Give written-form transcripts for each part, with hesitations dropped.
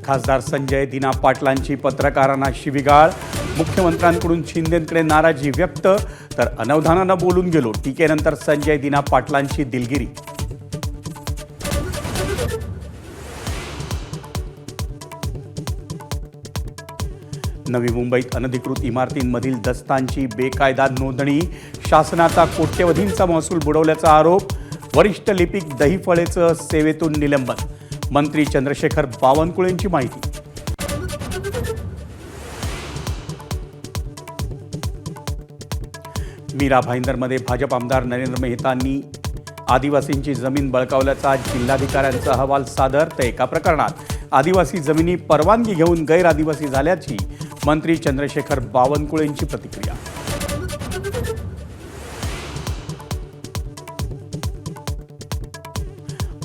खासदार संजय दिना पाटलांची पत्रकारांना शिवीगाळ, मुख्यमंत्र्यांकडून शिंदेंकडे नाराजी व्यक्त, तर अनवधानानं बोलून गेलो टीकेनंतर संजय दिना पाटलांची दिलगिरी. नवी मुंबईत अनधिकृत इमारतींमधील दस्तांची बेकायदा नोंदणी, शासनाचा कोट्यवधींचा महसूल बुडवल्याचा आरोप, वरिष्ठ लिपिक दहिफळेचं सेवेतून निलंबन, मंत्री चंद्रशेखर बावनकुळेंची माहिती. मीरा भाईंदरमध्ये भाजप आमदार नरेंद्र मेहतांनी आदिवासींची जमीन बळकावल्याचा जिल्हाधिकाऱ्यांचा अहवाल सादर, तर एका प्रकरणात आदिवासी जमिनी परवानगी घेऊन गैर आदिवासी झाल्याची मंत्री चंद्रशेखर बावनकुळेंची प्रतिक्रिया.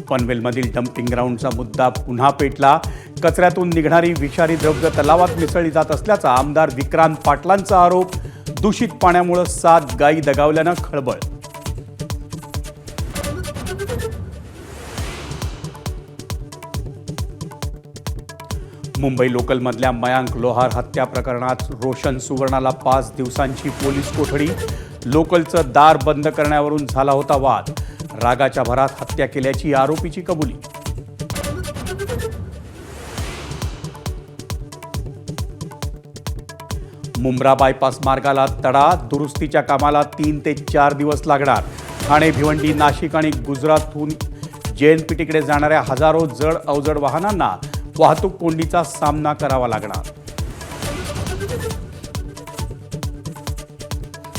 पनवेलमधील डम्पिंग ग्राउंडचा मुद्दा पुन्हा पेटला. कचऱ्यातून निघणारी विषारी द्रव्य तलावात मिसळली जात असल्याचा आमदार विक्रांत पाटलांचा आरोप. दूषित पाण्यामुळे 7 गायी दगावल्यानं खळबळ. मुंबई लोकलमधल्या मयांक लोहार हत्या प्रकरणात रोशन सुवर्णाला 5 दिवसांची पोलीस कोठडी. लोकलचं दार बंद करण्यावरून झाला होता वाद. रागाच्या भरात हत्या केल्याची आरोपीची कबुली. मुंब्रा बायपास मार्गाला तडा, दुरुस्तीच्या कामाला 3 ते 4 दिवस लागणार. ठाणे, भिवंडी, नाशिक आणि गुजरातहून JNPTकडे जाणाऱ्या हजारो जड अवजड वाहनांना वाहतूक कोंडीचा सामना करावा लागणार.